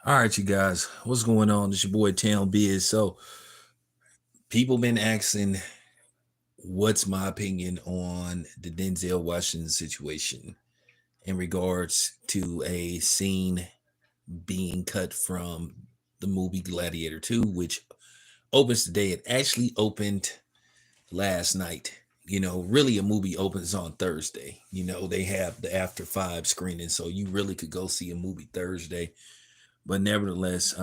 All right, you guys, what's going on? It's your boy Town Biz. So, people been asking, what's my opinion on the Denzel Washington situation in regards to a scene being cut from the movie Gladiator 2, which opens today. It actually opened last night. Really, a movie opens on Thursday. They have the after five screening, so you really could go see a movie Thursday. But nevertheless,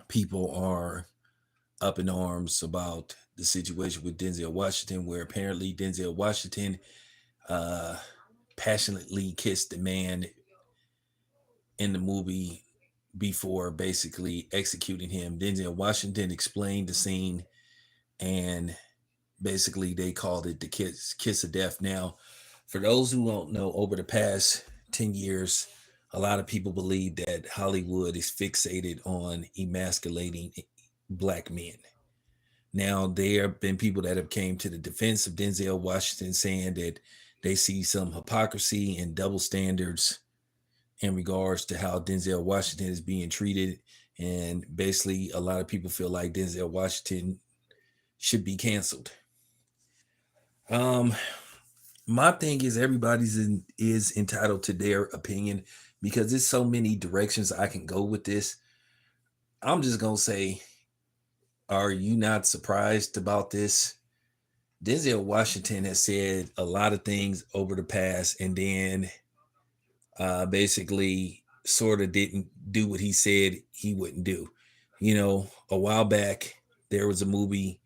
people are up in arms about the situation with Denzel Washington, where apparently Denzel Washington uh, passionately kissed the man in the movie before basically executing him. Denzel Washington explained the scene, and basically they called it the kiss of death. Now, for those who don't know, over the past 10 years, a lot of people believe that Hollywood is fixated on emasculating black men. Now, there have been people that have came to the defense of Denzel Washington, saying that they see some hypocrisy and double standards in regards to how Denzel Washington is being treated. And basically, a lot of people feel like Denzel Washington should be canceled. Um, my thing is is entitled to their opinion, because there's so many directions I can go with this. I'm just gonna say, are you not surprised about this? Denzel Washington has said a lot of things over the past, and then basically sort of didn't do what he said he wouldn't do. A while back, there was a movie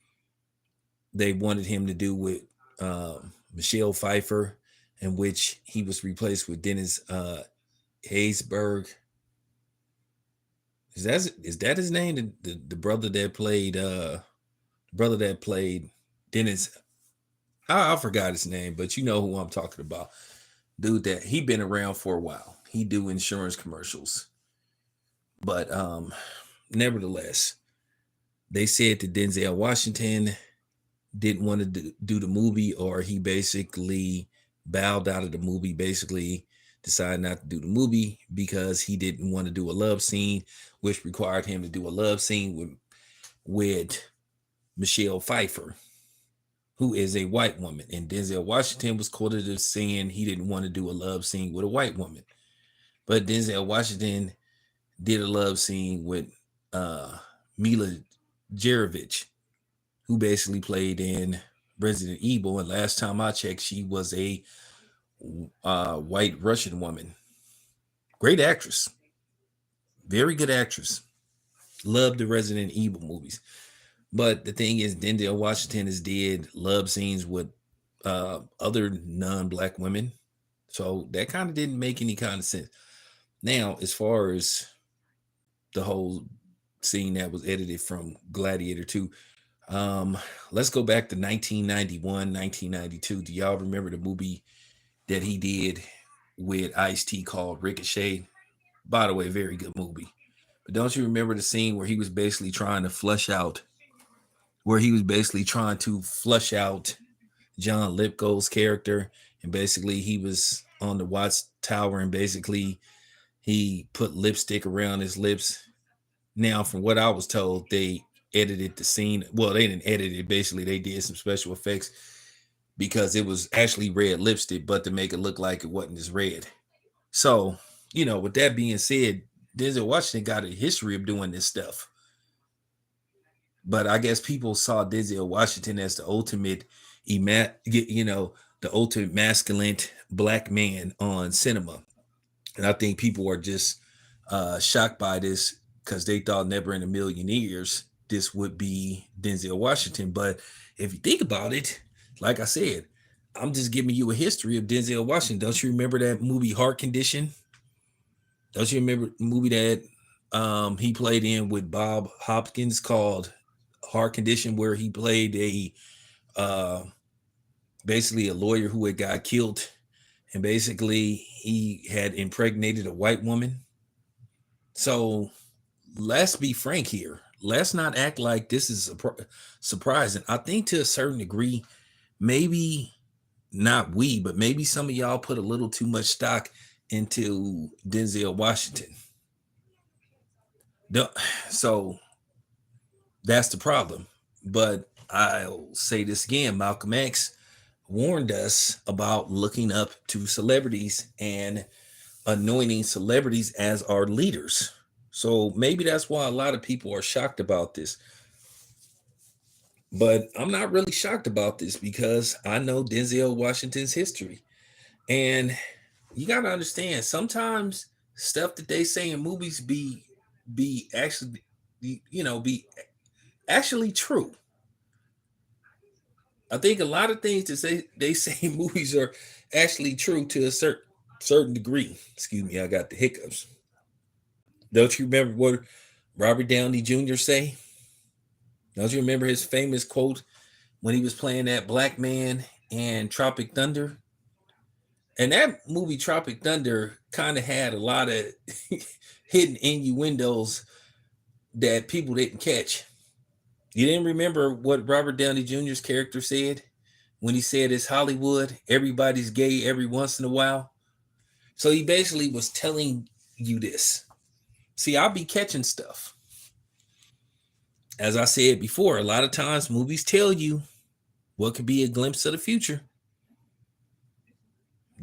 they wanted him to do with Michelle Pfeiffer, in which he was replaced with Dennis Haysbert. Is that his name? The brother that played Dennis. I forgot his name, but you know who I'm talking about. Dude, that he been around for a while. He do insurance commercials. But nevertheless, they said that Denzel Washington didn't want to do the movie, or he basically bowed out of the movie, basically decided not to do the movie because he didn't want to do a love scene, which required him to do a love scene with Michelle Pfeiffer, who is a white woman. And Denzel Washington was quoted as saying he didn't want to do a love scene with a white woman. But Denzel Washington did a love scene with uh, Mila Jovovich, who basically played in Resident Evil. And last time I checked, she was a white Russian woman. Great actress. Very good actress. Loved the Resident Evil movies. But the thing is, Denzel Washington has did love scenes with other non-black women. So that kind of didn't make any kind of sense. Now, as far as the whole scene that was edited from Gladiator 2, um, let's go back to 1991, 1992. Do y'all remember the movie that he did with Ice-T called Ricochet? By the way, very good movie. But don't you remember the scene where he was basically trying to flush out John Lithgow's character, and basically he was on the Watts Tower, and basically he put lipstick around his lips. Now, from what I was told, they edited the scene. Well, they didn't edit it. Basically, they did some special effects because it was actually red lipstick, but to make it look like it wasn't as red. So, with that being said, Denzel Washington got a history of doing this stuff. But I guess people saw Denzel Washington as the ultimate masculine black man on cinema. And I think people are just shocked by this, because they thought never in a million years this would be Denzel Washington. But if you think about it, like I said, I'm just giving you a history of Denzel Washington. Don't you remember that movie Heart Condition? Don't you remember the movie that he played in with Bob Hopkins called Heart Condition, where he played a uh, basically a lawyer who had got killed, and basically he had impregnated a white woman. So let's be frank here. Let's not act like this is surprising. I think to a certain degree, maybe not we, but maybe some of y'all put a little too much stock into Denzel Washington. The- So that's the problem. But I'll say this again: Malcolm X warned us about looking up to celebrities and anointing celebrities as our leaders. So maybe that's why a lot of people are shocked about this. But I'm not really shocked about this because I know Denzel Washington's history. And you got to understand, sometimes stuff that they say in movies be actually be actually true. I think a lot of things that they say in movies are actually true to a certain degree. Excuse me, I got the hiccups. Don't you remember what Robert Downey Jr. say? Don't you remember his famous quote when he was playing that black man in Tropic Thunder? And that movie Tropic Thunder kind of had a lot of hidden innuendos that people didn't catch. You didn't remember what Robert Downey Jr.'s character said when he said it's Hollywood, everybody's gay every once in a while. So he basically was telling you this. See, I'll be catching stuff. As I said before, a lot of times movies tell you what could be a glimpse of the future.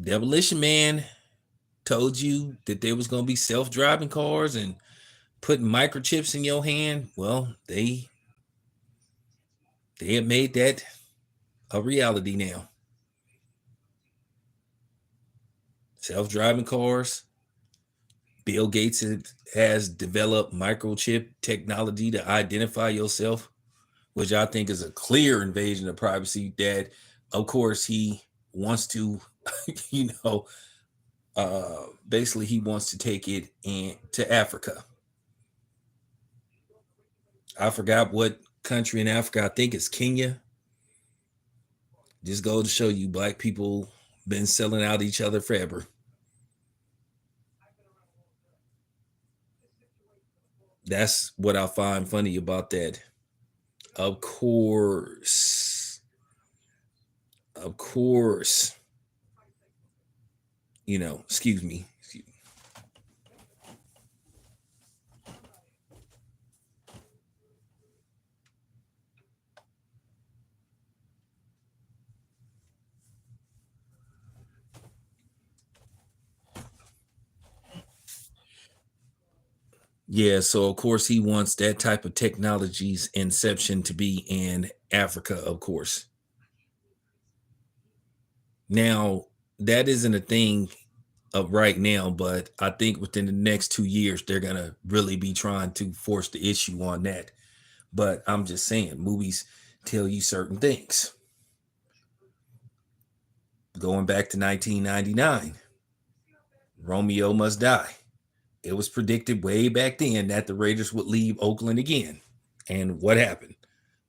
Demolition Man told you that there was going to be self-driving cars and putting microchips in your hand. Well, they have made that a reality now. Self-driving cars. Bill Gates has developed microchip technology to identify yourself, which I think is a clear invasion of privacy that, of course, he wants to, you know, basically he wants to take it to Africa. I forgot what country in Africa. I think it's Kenya. Just go to show you black people been selling out each other forever. That's what I find funny about that. Of course. Of course. Excuse me. Yeah, so of course he wants that type of technology's inception to be in Africa, of course. Now, that isn't a thing of right now, but I think within the next 2 years, they're gonna really be trying to force the issue on that. But I'm just saying, movies tell you certain things. Going back to 1999, Romeo Must Die. It was predicted way back then that the Raiders would leave Oakland again. And what happened?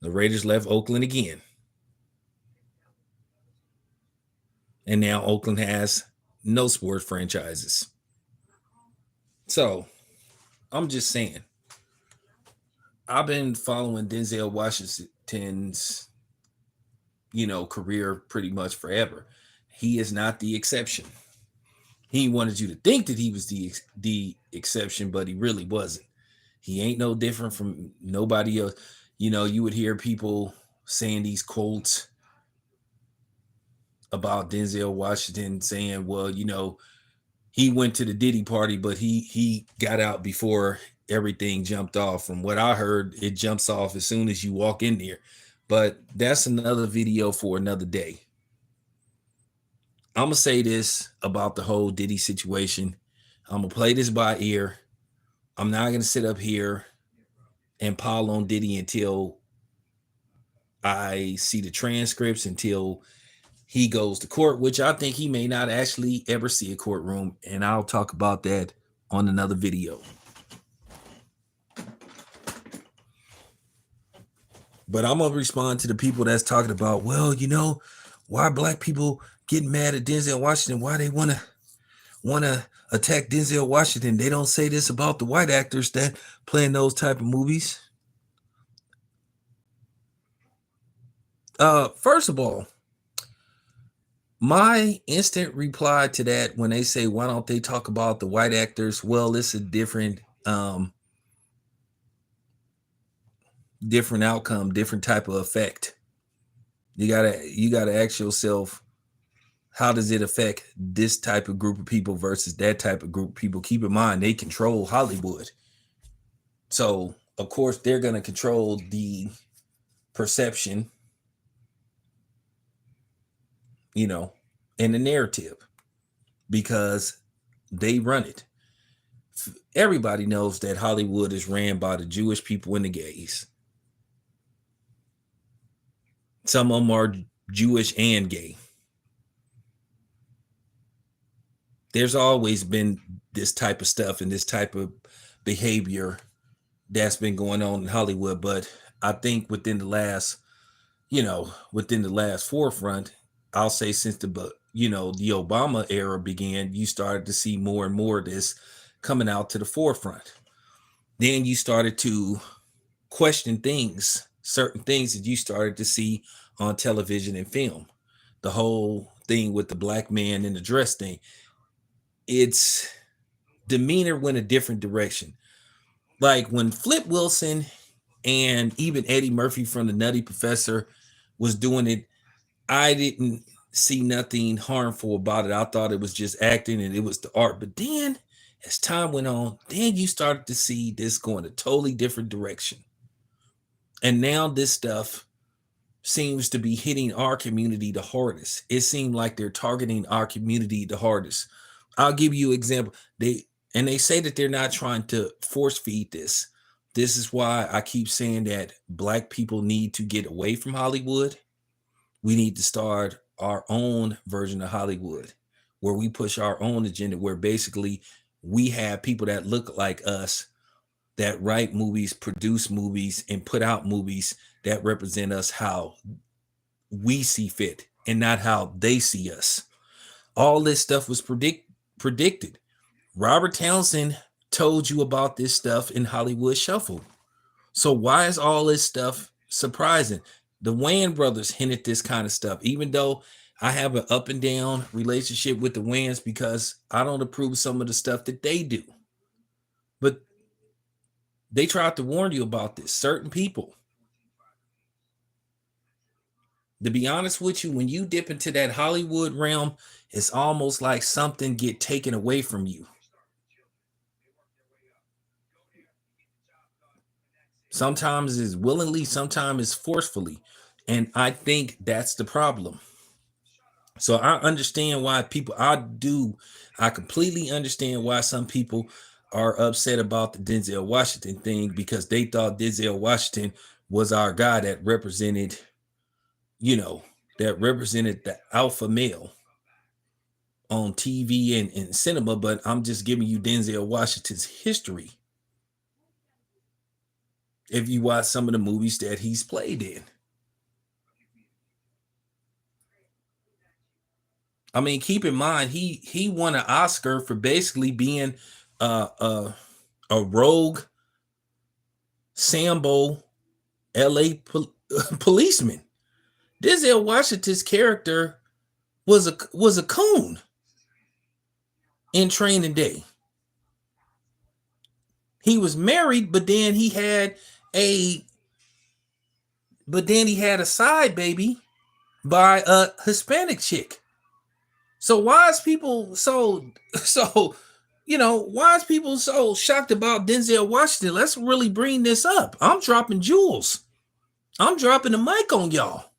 The Raiders left Oakland again. And now Oakland has no sports franchises. So I'm just saying, I've been following Denzel Washington's, career pretty much forever. He is not the exception. He wanted you to think that he was the exception, but he really wasn't. He ain't no different from nobody else. You would hear people saying these quotes about Denzel Washington saying, well, he went to the Diddy party, but he got out before everything jumped off. From what I heard, it jumps off as soon as you walk in there. But that's another video for another day. I'm gonna say this about the whole Diddy situation. I'm gonna play this by ear. I'm not gonna sit up here and pile on Diddy until I see the transcripts, until he goes to court, which I think he may not actually ever see a courtroom. And I'll talk about that on another video. But I'm gonna respond to the people that's talking about, well, why black people getting mad at Denzel Washington? Why they wanna attack Denzel Washington? They don't say this about the white actors that play in those type of movies. First of all, my instant reply to that when they say, why don't they talk about the white actors? Well, it's a different different outcome, different type of effect. You gotta ask yourself, how does it affect this type of group of people versus that type of group of people? Keep in mind, they control Hollywood. So, of course, they're going to control the perception, you know, and the narrative because they run it. Everybody knows that Hollywood is ran by the Jewish people and the gays. Some of them are Jewish and gay. There's always been this type of stuff and this type of behavior that's been going on in Hollywood. But I think within the last forefront, I'll say since the Obama era began, you started to see more and more of this coming out to the forefront. Then you started to question certain things that you started to see on television and film. The whole thing with the black man in the dress thing, its demeanor went a different direction. Like when Flip Wilson and even Eddie Murphy from the Nutty Professor was doing it, I didn't see nothing harmful about it. I thought it was just acting and it was the art. But then as time went on, then you started to see this going a totally different direction. And now this stuff seems to be hitting our community the hardest. It seemed like they're targeting our community the hardest. I'll give you an example. They say that they're not trying to force feed this. This is why I keep saying that black people need to get away from Hollywood. We need to start our own version of Hollywood where we push our own agenda, where basically we have people that look like us that write movies, produce movies, and put out movies that represent us how we see fit and not how they see us. All this stuff was predicted. Robert Townsend told you about this stuff in Hollywood Shuffle. So why is all this stuff surprising? The Wayans brothers hinted this kind of stuff, even though I have an up and down relationship with the Wayans because I don't approve of some of the stuff that they do. But they tried to warn you about this. Certain people. To be honest with you, when you dip into that Hollywood realm, it's almost like something get taken away from you. Sometimes it's willingly, sometimes it's forcefully. And I think that's the problem. So I understand why I completely understand why some people are upset about the Denzel Washington thing because they thought Denzel Washington was our guy you know, that represented the alpha male on TV and cinema, but I'm just giving you Denzel Washington's history. If you watch some of the movies that he's played in, I mean, keep in mind he won an Oscar for basically being uh, uh, a rogue Sambo LA policeman. Denzel Washington's character was a coon in Training Day. He was married, a but then he had a side baby by a Hispanic chick. So why is people so why is people so shocked about Denzel Washington? Let's really bring this up. I'm dropping jewels. I'm dropping the mic on y'all.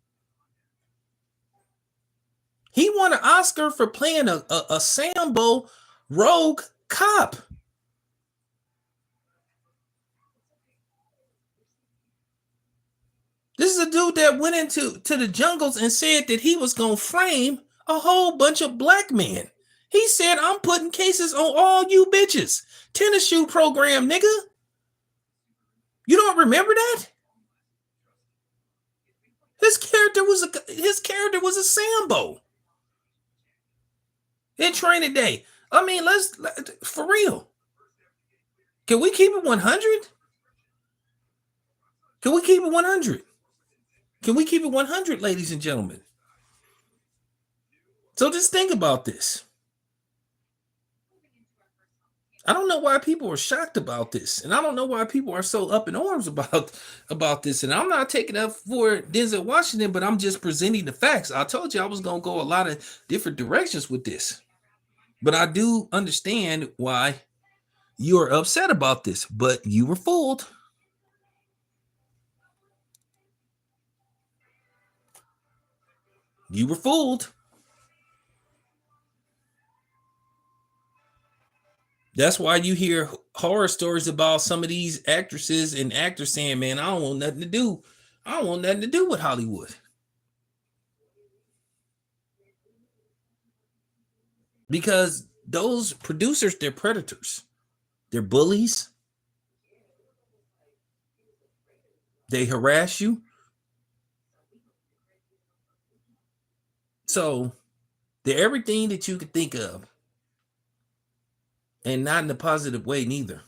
He won an Oscar for playing a Sambo rogue cop. This is a dude that went into the jungles and said that he was gonna frame a whole bunch of black men. He said, "I'm putting cases on all you bitches." Tennis shoe program, nigga. You don't remember that? His character was a Sambo in Training Day. I mean, let's for real. Can we keep it 100? Can we keep it 100? Can we keep it 100, ladies and gentlemen? So just think about this. I don't know why people are shocked about this, and I don't know why people are so up in arms about this. And I'm not taking up for Denzel Washington, but I'm just presenting the facts. I told you I was gonna go a lot of different directions with this, but I do understand why you are upset about this. But you were fooled. You were fooled. That's why you hear horror stories about some of these actresses and actors saying, "Man, I don't want nothing to do. I don't want nothing to do with Hollywood." Because those producers, they're predators. They're bullies. They harass you. So they're everything that you could think of, and not in a positive way, neither.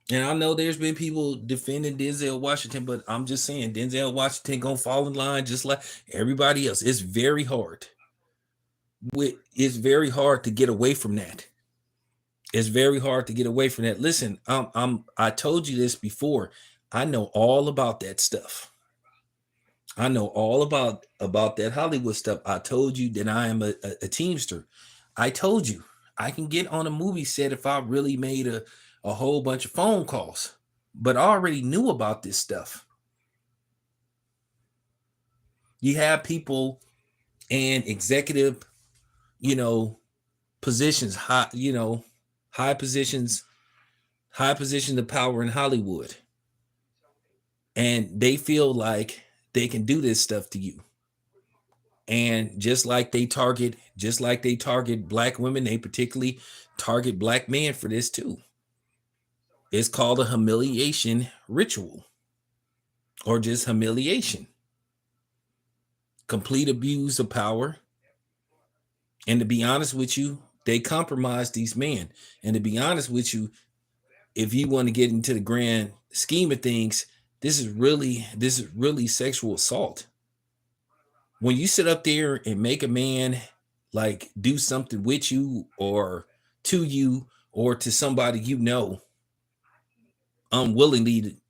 And I know there's been people defending Denzel Washington, but I'm just saying Denzel Washington gonna fall in line just like everybody else. It's very hard. It's very hard to get away from that. It's very hard to get away from that. Listen, I told you this before. I know all about that stuff. I know all about that Hollywood stuff. I told you that I am a teamster. I told you I can get on a movie set if I really made a whole bunch of phone calls. But I already knew about this stuff. You have people in executive, you know, positions, high, high positions, high positions of power in Hollywood. And they feel like they can do this stuff to you. And just like they target black women, they particularly target black men for this too. It's called a humiliation ritual, or just humiliation, complete abuse of power. And to be honest with you, they compromise these men. And to be honest with you, if you want to get into the grand scheme of things, this is really sexual assault. When you sit up there and make a man like do something with you or to you or to somebody unwillingly,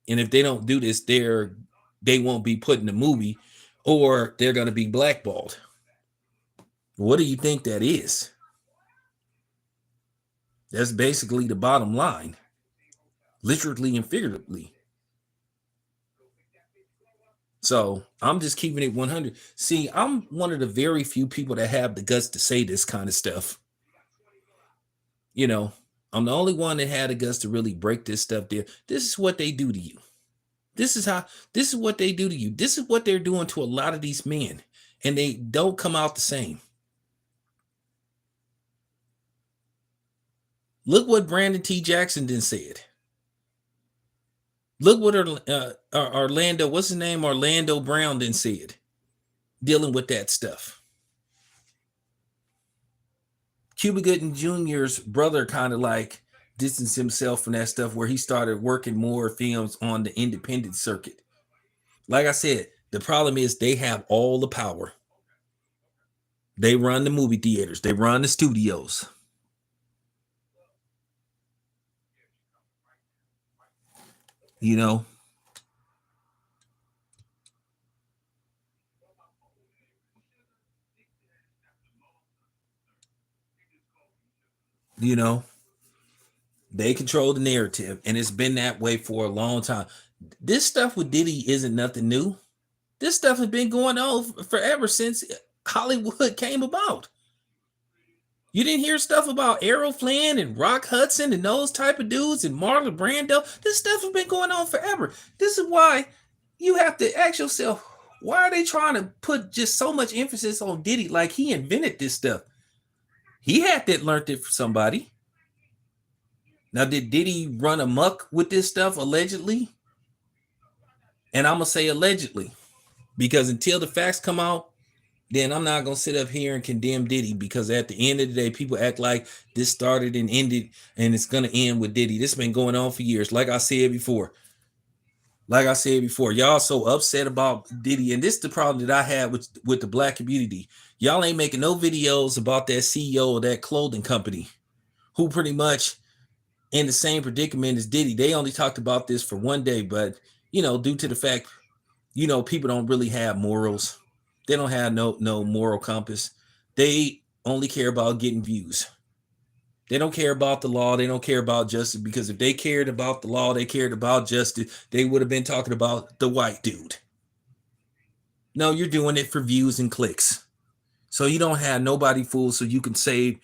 and if they don't do this, they won't be put in the movie, or they're going to be blackballed. What do you think that is? That's basically the bottom line, literally and figuratively. So I'm just keeping it 100. See, I'm one of the very few people that have the guts to say this kind of stuff. You know, I'm the only one that had the guts to really break this stuff down. This is what they do to you. This is what they do to you. This is what they're doing to a lot of these men, and they don't come out the same. Look what Brandon T. Jackson then said. Look what Orlando, what's his name? Orlando Brown then said, dealing with that stuff. Cuba Gooding Jr.'s brother kind of like distanced himself from that stuff, where he started working more films on the independent circuit. Like I said, the problem is they have all the power. They run the movie theaters, they run the studios. You know, you know, they control the narrative, and it's been that way for a long time. This stuff with Diddy isn't nothing new. This stuff has been going on forever since Hollywood came about. You didn't hear stuff about Errol Flynn and Rock Hudson and those type of dudes and Marlon Brando. This stuff has been going on forever. This is why you have to ask yourself, why are they trying to put just so much emphasis on Diddy like he invented this stuff? He had that learned it from somebody. Now, did Diddy run amok with this stuff allegedly? And I'm gonna say allegedly, because until the facts come out, then I'm not gonna sit up here and condemn Diddy, because at the end of the day, people act like this started and ended and it's gonna end with Diddy. This has been going on for years. Like I said before, y'all so upset about Diddy, and this is the problem that I had with the black community. Y'all ain't making no videos about that CEO of that clothing company who pretty much in the same predicament as Diddy. They only talked about this for one day, but due to the fact, people don't really have morals. They don't have no moral compass. They only care about getting views. They don't care about the law. They don't care about justice, because if they cared about the law, they cared about justice, they would have been talking about the white dude. No, you're doing it for views and clicks. So you don't have nobody fooled. So you can save,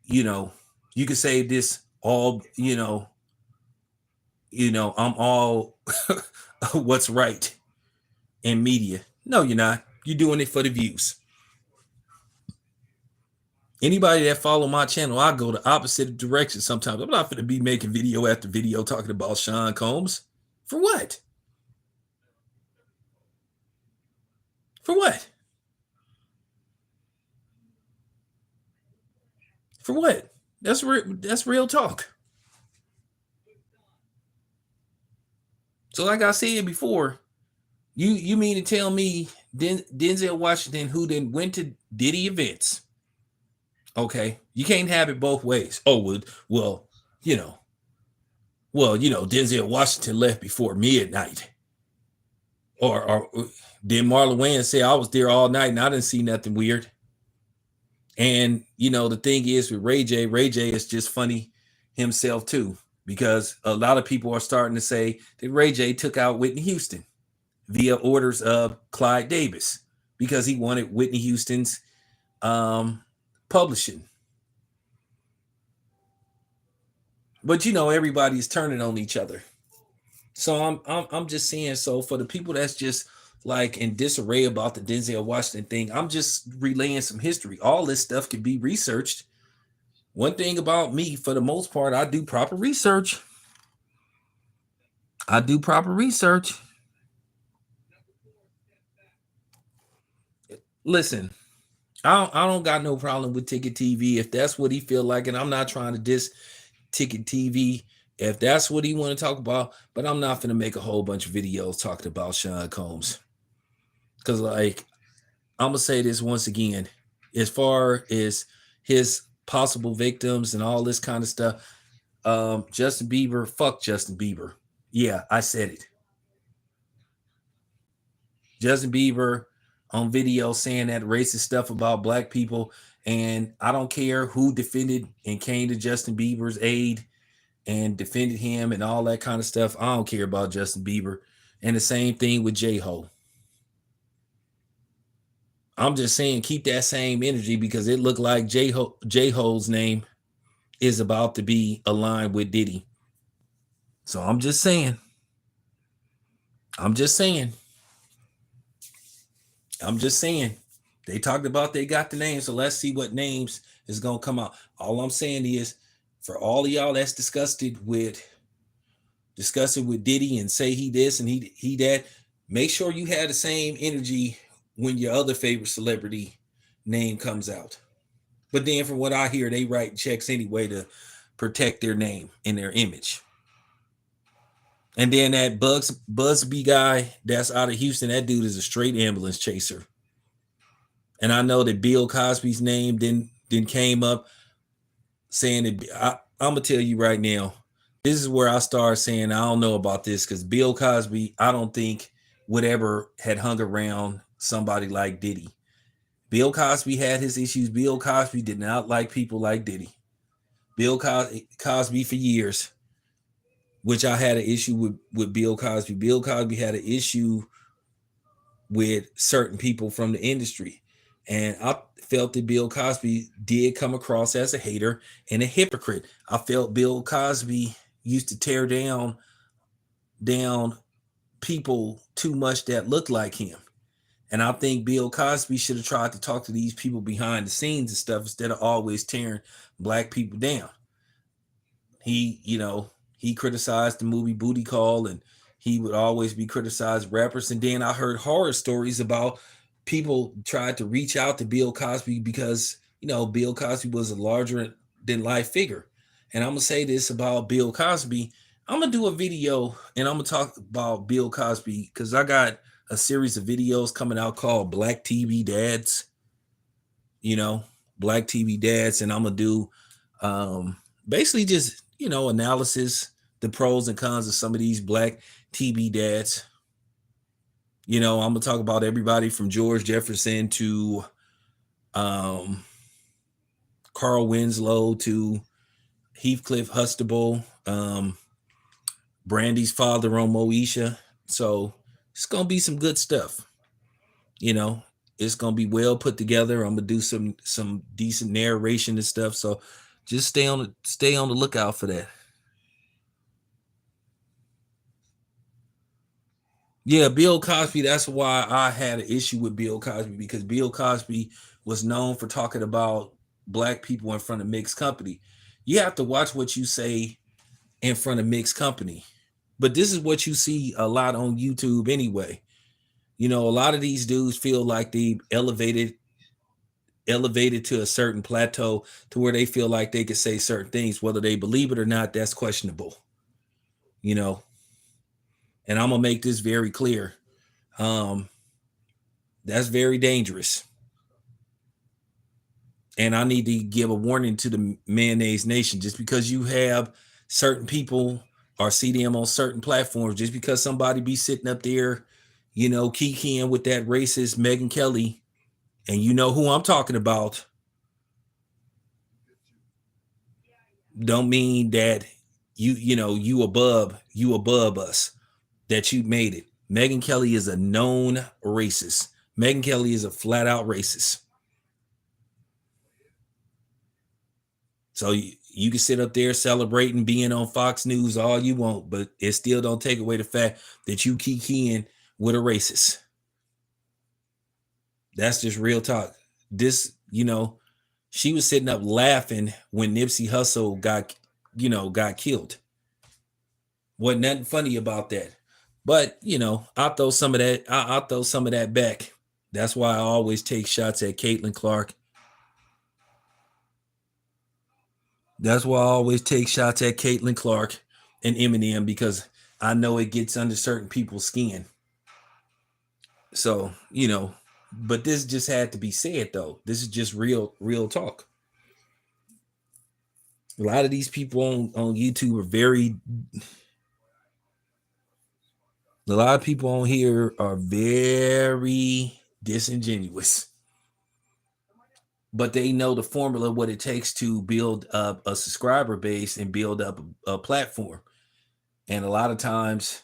you know, you can save this all, I'm all what's right in media. No, you're not. You're doing it for the views. Anybody that follow my channel, I go the opposite direction sometimes. I'm not going to be making video after video talking about Sean Combs. For what? For what? For what? That's real talk. So like I said before, you mean to tell me Denzel Washington, who then went to Diddy events, okay, you can't have it both ways. Oh, well, you know, Denzel Washington left before midnight, or did Marlon Wayans say I was there all night and I didn't see nothing weird? And the thing is with Ray J is just funny himself too, because a lot of people are starting to say that Ray J took out Whitney Houston via orders of Clyde Davis, because he wanted Whitney Houston's publishing. But everybody's turning on each other. So I'm just saying, so for the people that's just like in disarray about the Denzel Washington thing, I'm just relaying some history. All this stuff can be researched. One thing about me, for the most part, I do proper research. I do proper research. Listen, I don't got no problem with Ticket TV if that's what he feel like, and I'm not trying to diss Ticket TV if that's what he want to talk about. But I'm not gonna make a whole bunch of videos talking about Sean Combs, because like I'm gonna say this once again, as far as his possible victims and all this kind of stuff. Justin Bieber, fuck Justin Bieber. Yeah, I said it. Justin Bieber on video saying that racist stuff about black people. And I don't care who defended and came to Justin Bieber's aid and defended him and all that kind of stuff. I don't care about Justin Bieber. And the same thing with J-Ho. I'm just saying, keep that same energy, because it looked like J-Ho's name is about to be aligned with Diddy. So I'm just saying. I'm just saying. They talked about they got the names, so let's see what names is gonna come out. All I'm saying is, for all of y'all that's disgusted with Diddy and say he this and he that, make sure you have the same energy when your other favorite celebrity name comes out. But then from what I hear, they write checks anyway to protect their name and their image. And then that Busby guy that's out of Houston, that dude is a straight ambulance chaser. And I know that Bill Cosby's name then came up, saying that I'm gonna tell you right now, this is where I start saying I don't know about this, because Bill Cosby, I don't think would ever had hung around somebody like Diddy. Bill Cosby had his issues. Bill Cosby did not like people like Diddy. Bill Cosby for years, which I had an issue with Bill Cosby. Bill Cosby had an issue with certain people from the industry. And I felt that Bill Cosby did come across as a hater and a hypocrite. I felt Bill Cosby used to tear down people too much that looked like him. And I think Bill Cosby should have tried to talk to these people behind the scenes and stuff, instead of always tearing black people down. He criticized the movie Booty Call, and he would always be criticized rappers. And then I heard horror stories about people tried to reach out to Bill Cosby because, Bill Cosby was a larger than life figure. And I'm going to say this about Bill Cosby. I'm going to do a video and I'm going to talk about Bill Cosby, because I got a series of videos coming out called Black TV Dads, Black TV Dads. And I'm going to do Basically just, analysis, the pros and cons of some of these black TV dads. I'm gonna talk about everybody from George Jefferson to um Carl Winslow to Heathcliff Hustable, Brandy's father on Moesha. So it's gonna be some good stuff. You know, it's gonna be well put together. I'm gonna do some decent narration and stuff. So just stay on the lookout for that. Yeah, Bill Cosby. That's why I had an issue with Bill Cosby, because Bill Cosby was known for talking about black people in front of mixed company. You have to watch what you say in front of mixed company. But this is what you see a lot on YouTube anyway. A lot of these dudes feel like they elevated to a certain plateau to where they feel like they could say certain things, whether they believe it or not. That's questionable. You know, and I'm gonna make this very clear. Um, that's very dangerous. And I need to give a warning to the mayonnaise nation. Just because you have certain people or see them on certain platforms, just because somebody be sitting up there, kikiing with that racist Megan Kelly, and you know who I'm talking about, don't mean that you above us, that you made it. Megan Kelly is a known racist. Megan Kelly is a flat out racist. So you can sit up there celebrating being on Fox News all you want, but it still don't take away the fact that you kikiing with a racist. That's just real talk. This, she was sitting up laughing when Nipsey Hussle got killed. Wasn't nothing funny about that. But I'll throw some of that. I'll throw some of that back. That's why I always take shots at Caitlin Clark. That's why I always take shots at Caitlin Clark and Eminem, because I know it gets under certain people's skin. So, but this just had to be said though. This is just real talk. A lot of these people on YouTube are a lot of people on here are very disingenuous. But they know the formula, what it takes to build up a subscriber base and build up a platform. And a lot of times,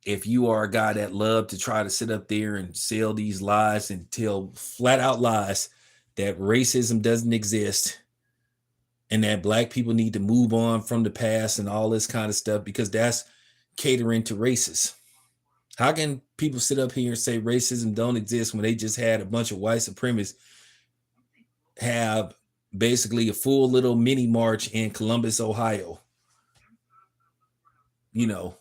if you are a guy that love to try to sit up there and sell these lies and tell flat out lies that racism doesn't exist and that black people need to move on from the past and all this kind of stuff, because that's catering to racists. How can people sit up here and say racism don't exist when they just had a bunch of white supremacists have basically a full little mini march in Columbus, Ohio, you know,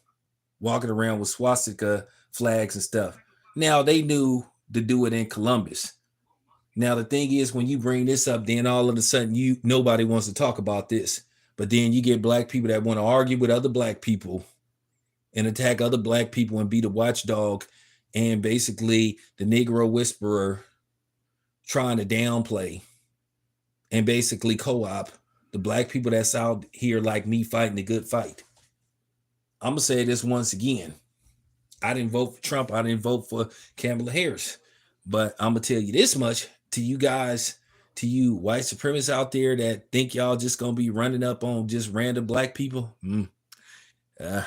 walking around with swastika flags and stuff. Now they knew to do it in Columbus. Now the thing is, when you bring this up, then all of a sudden nobody wants to talk about this. But then you get black people that want to argue with other black people and attack other black people and be the watchdog and basically the Negro whisperer, trying to downplay and basically co-op the black people that's out here like me fighting the good fight. I'm gonna say this once again. I didn't vote for Trump. I didn't vote for Kamala Harris. But I'm gonna tell you this much to you guys, to you white supremacists out there that think y'all just gonna be running up on just random black people. Uh,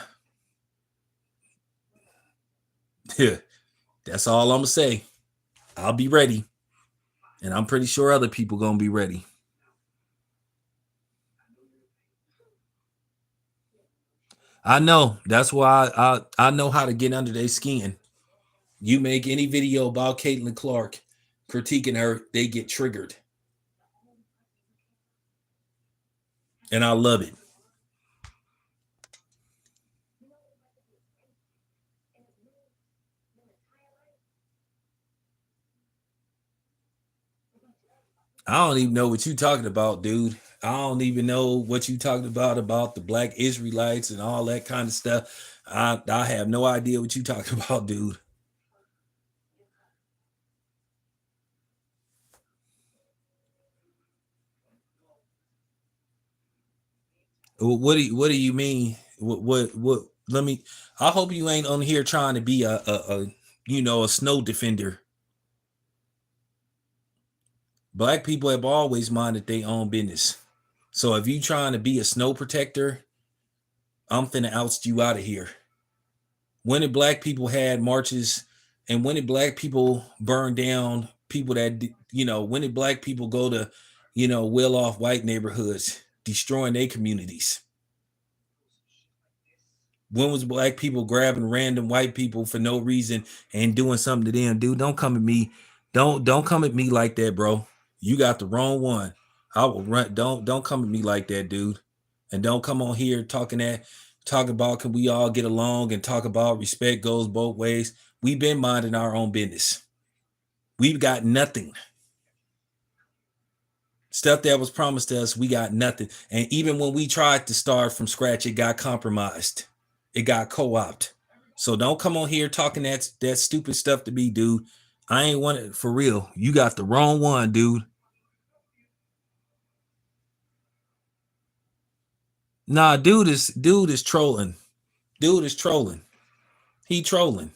that's all I'm gonna say. I'll be ready, and I'm pretty sure other people gonna be ready. I know. That's why I know how to get under their skin. You make any video about Caitlin Clark critiquing her, they get triggered. And I love it. I don't even know what you talking about, dude. I don't even know what you talking about the black Israelites and all that kind of stuff. I have no idea what you talking about, dude. What do you mean? What let me I hope you ain't on here trying to be a snow defender. Black people have always minded their own business. So if you trying to be a snow protector, I'm finna oust you out of here. When did black people had marches, and when did black people burn down people when did black people go to, well off white neighborhoods, destroying their communities? When was black people grabbing random white people for no reason and doing something to them? Dude, don't come at me. Don't come at me like that, bro. You got the wrong one. I will run. Don't come at me like that, dude. And don't come on here talk about can we all get along and talk about respect goes both ways. We've been minding our own business. We've got nothing. Stuff that was promised to us, we got nothing. And even when we tried to start from scratch, it got compromised. It got co-opted. So don't come on here talking that stupid stuff to me, dude. I ain't want it for real. You got the wrong one, dude. Nah, dude is trolling. Dude is trolling. He trolling.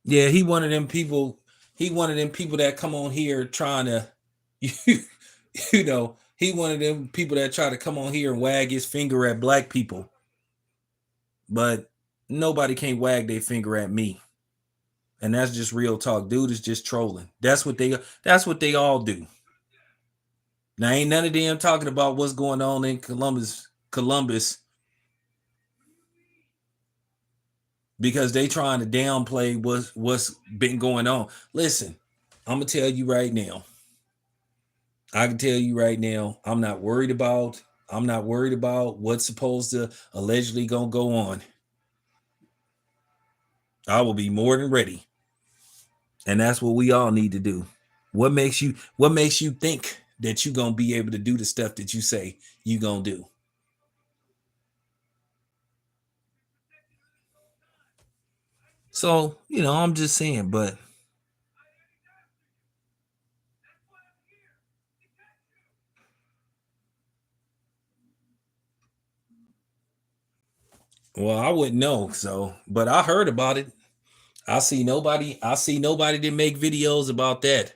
Yeah, he one of them people. He one of them people that come on here trying to, he one of them people that try to come on here and wag his finger at black people, but nobody can wag their finger at me, and that's just real talk. Dude is just trolling. That's what they all do. Now ain't none of them talking about what's going on in Columbus, because they trying to downplay what's been going on. Listen, I'm gonna tell you right now. I can tell you right now, I'm not worried about what's supposed to allegedly gonna go on. I will be more than ready. And that's what we all need to do. What makes you think that you're gonna be able to do the stuff that you say you gonna do? So, I'm just saying, but well, I wouldn't know. So, but I heard about it. I see nobody that make videos about that.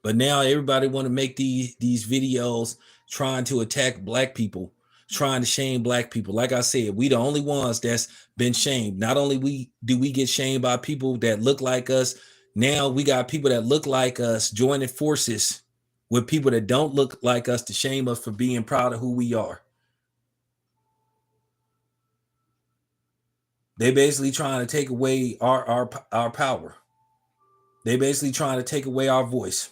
But now everybody want to make these videos trying to attack black people, trying to shame black people. Like I said, we the only ones that's been shamed. Not only we get shamed by people that look like us, now we got people that look like us joining forces with people that don't look like us to shame us for being proud of who we are. They basically trying to take away our power. They basically trying to take away our voice.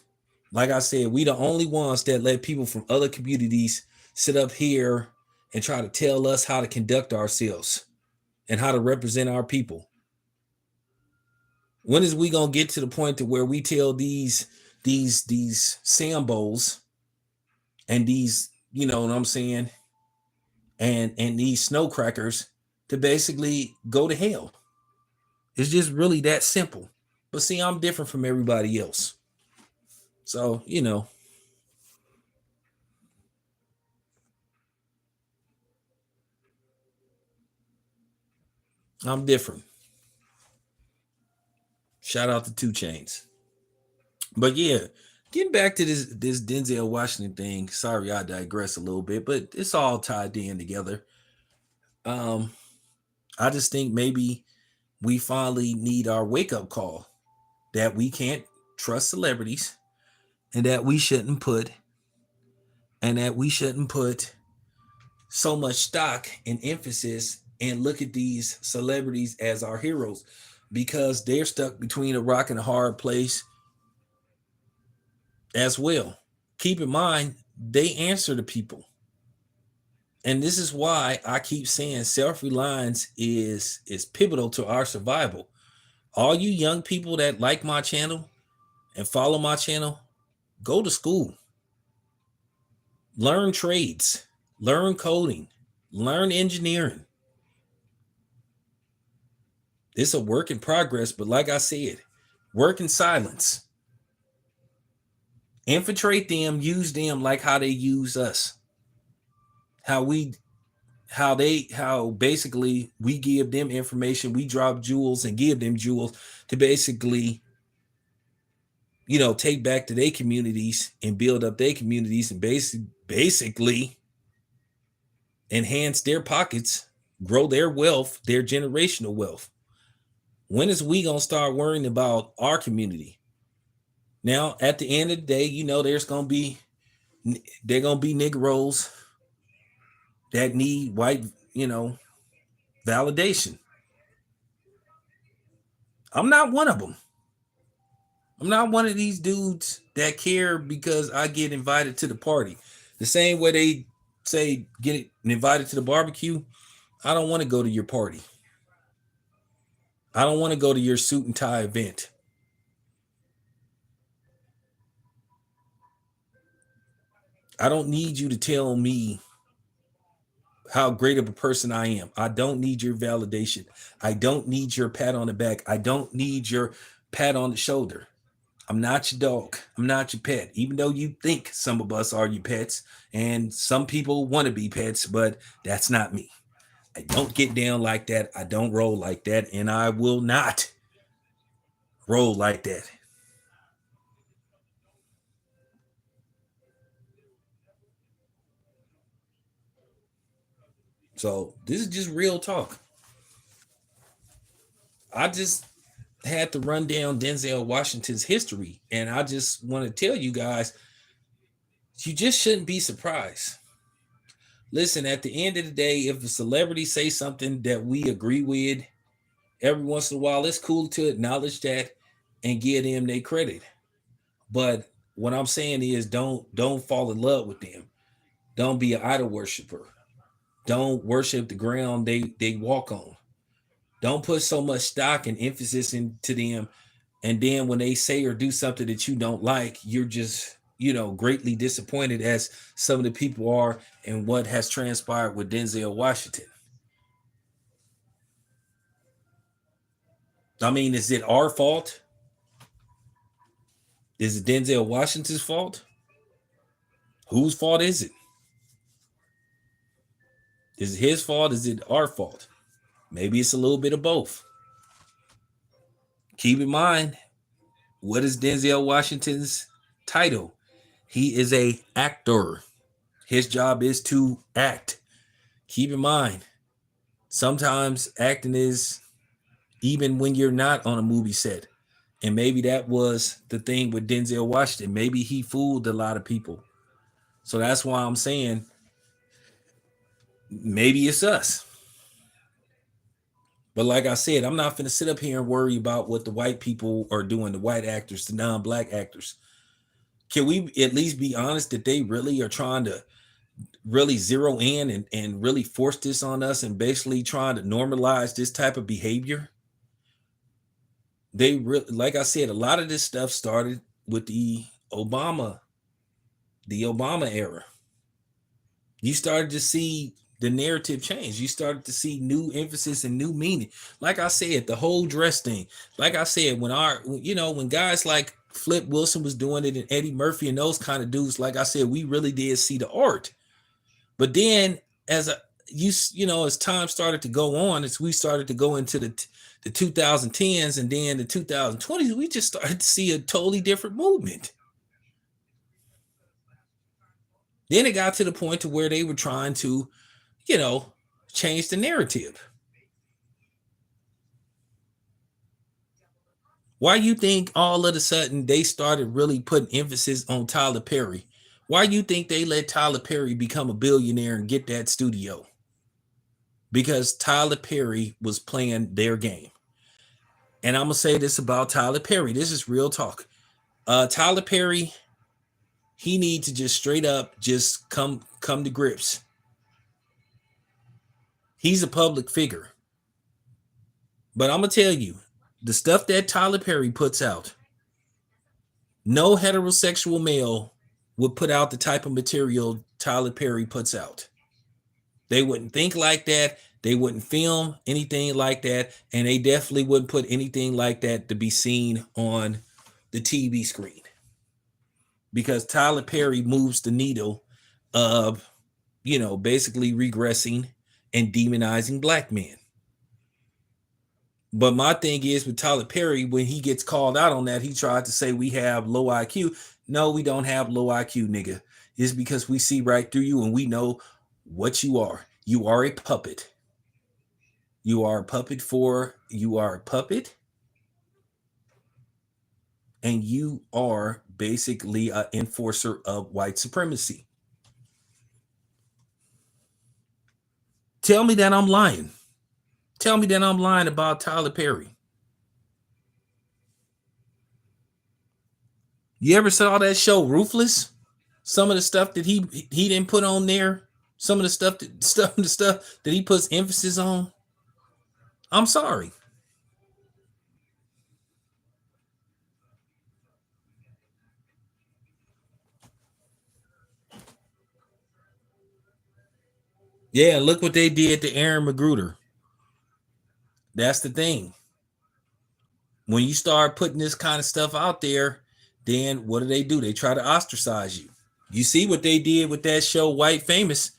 Like I said, we the only ones that let people from other communities sit up here and try to tell us how to conduct ourselves and how to represent our people. When is we gonna get to the point to where we tell these sambos and these, you know what I'm saying, and these snow crackers to basically go to hell? It's just really that simple. But see, I'm different from everybody else. So, I'm different. Shout out to Two Chains. But yeah, getting back to this Denzel Washington thing. Sorry, I digress a little bit, but it's all tied in together. Um, I just think maybe we finally need our wake up call that we can't trust celebrities, and that we shouldn't put so much stock and emphasis and look at these celebrities as our heroes, because they're stuck between a rock and a hard place as well. Keep in mind, they answer to people. And this is why I keep saying self-reliance is pivotal to our survival. All you young people that like my channel and follow my channel, go to school, learn trades, learn coding, learn engineering. It's a work in progress, but like I said, work in silence. Infiltrate them, use them like how they use us. How we how basically we give them information, we drop jewels and give them jewels to basically, take back to their communities and build up their communities and basically enhance their pockets, grow their wealth, their generational wealth. When is we gonna start worrying about our community? Now, at the end of the day, they're gonna be Negroes that need white, validation. I'm not one of them. I'm not one of these dudes that care because I get invited to the party. The same way they say get invited to the barbecue, I don't want to go to your party. I don't want to go to your suit and tie event. I don't need you to tell me how great of a person I am. I don't need your validation. I don't need your pat on the back. I don't need your pat on the shoulder. I'm not your dog. I'm not your pet. Even though you think some of us are your pets and some people want to be pets, but that's not me. I don't get down like that. I don't roll like that. And I will not roll like that. So this is just real talk. I just had to run down Denzel Washington's history. And I just want to tell you guys, you just shouldn't be surprised. Listen, at the end of the day, if a celebrity say something that we agree with, every once in a while, it's cool to acknowledge that and give them their credit. But what I'm saying is don't fall in love with them. Don't be an idol worshiper. Don't worship the ground they walk on. Don't put so much stock and emphasis into them. And then when they say or do something that you don't like, you're just, greatly disappointed as some of the people are and what has transpired with Denzel Washington. I mean, is it our fault? Is it Denzel Washington's fault? Whose fault is it? Is it his fault? Is it our fault? Maybe it's a little bit of both. Keep in mind, what is Denzel Washington's title? He is a actor. His job is to act. Keep in mind, sometimes acting is even when you're not on a movie set. And maybe that was the thing with Denzel Washington. Maybe he fooled a lot of people. So that's why I'm saying maybe it's us. But like I said, I'm not going to sit up here and worry about what the white people are doing, the white actors, the non-black actors. Can we at least be honest that they really are trying to really zero in and really force this on us and basically trying to normalize this type of behavior? They really, like I said, a lot of this stuff started with Obama, the Obama era. You started to see the narrative change. You started to see new emphasis and new meaning. Like I said, the whole dress thing. Like I said, when guys like Flip Wilson was doing it and Eddie Murphy and those kind of dudes, like I said, we really did see the art. But then as time started to go on, as we started to go into the 2010s and then the 2020s, we just started to see a totally different movement. Then it got to the point to where they were trying to, you know, change the narrative. Why you think all of a sudden they started really putting emphasis on Tyler Perry? Why you think they let Tyler Perry become a billionaire and get that studio? Because Tyler Perry was playing their game. And I'm gonna say this about Tyler Perry. This is real talk. Tyler Perry, he needs to just straight up just come to grips. He's a public figure. But I'm gonna tell you, the stuff that Tyler Perry puts out, no heterosexual male would put out the type of material Tyler Perry puts out. They wouldn't think like that. They wouldn't film anything like that. And they definitely wouldn't put anything like that to be seen on the TV screen. because Tyler Perry moves the needle of, basically regressing and demonizing black men. But my thing is with Tyler Perry, when he gets called out on that, he tried to say we have low IQ. No, we don't have low IQ, nigga. It's because we see right through you and we know what you are. You are a puppet. You are a puppet and you are basically an enforcer of white supremacy. Tell me that I'm lying. Tell me that I'm lying about Tyler Perry. You ever saw that show Ruthless? Some of the stuff that he didn't put on there, some of the stuff that he puts emphasis on. I'm sorry. Yeah, look what they did to Aaron Magruder. That's the thing. When you start putting this kind of stuff out there, then what do? They try to ostracize you. You see what they did with that show, White Famous.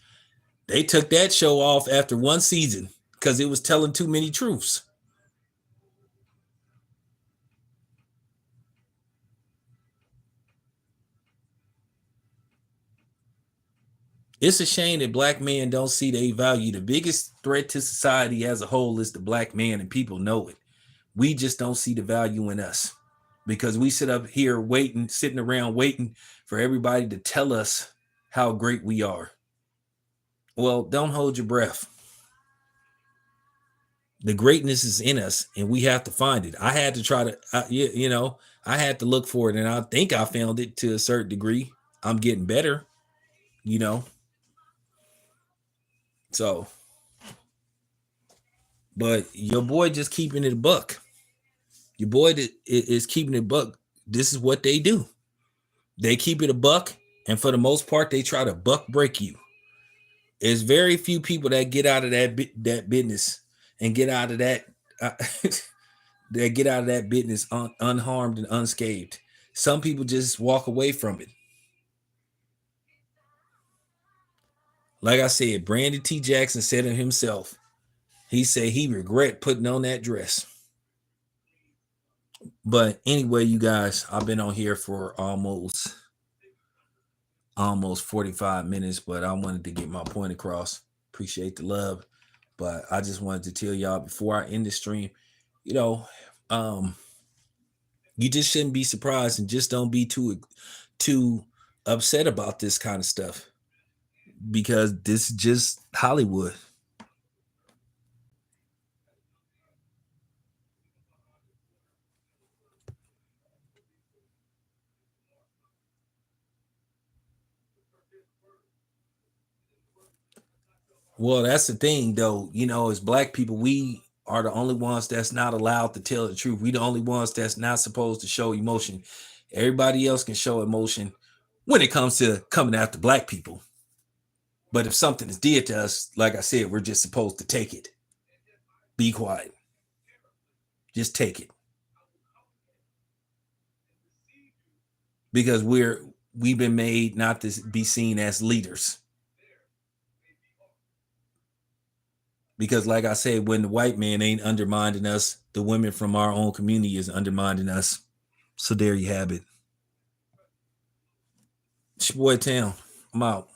They took that show off after one season because it was telling too many truths. It's a shame that black men don't see they value. The biggest threat to society as a whole is the black man, and people know it. We just don't see the value in us because we sit up here sitting around waiting for everybody to tell us how great we are. Well, don't hold your breath. The greatness is in us and we have to find it. I had to try to, I had to look for it and I think I found it to a certain degree. I'm getting better, you know. So, but your boy just keeping it a buck. Your boy is keeping it a buck. This is what they do. They keep it a buck, and for the most part, they try to buck break you. There's very few people that get out of that business and get out of that that get out of that business unharmed and unscathed. Some people just walk away from it. Like I said, Brandon T. Jackson said it himself. He said he regret putting on that dress. But anyway, you guys, I've been on here for almost 45 minutes, but I wanted to get my point across. Appreciate the love. But I just wanted to tell y'all before I end the stream, you know, you just shouldn't be surprised and just don't be too upset about this kind of stuff because this is just Hollywood. Well, that's the thing, though. As black people, we are the only ones that's not allowed to tell the truth. We the only ones that's not supposed to show emotion. Everybody else can show emotion when it comes to coming after black people. But if something is did to us, like I said, we're just supposed to take it. Be quiet. Just take it. Because we've been made not to be seen as leaders. Because like I said, when the white man ain't undermining us, the women from our own community is undermining us. So there you have it. It's your boy Town. I'm out.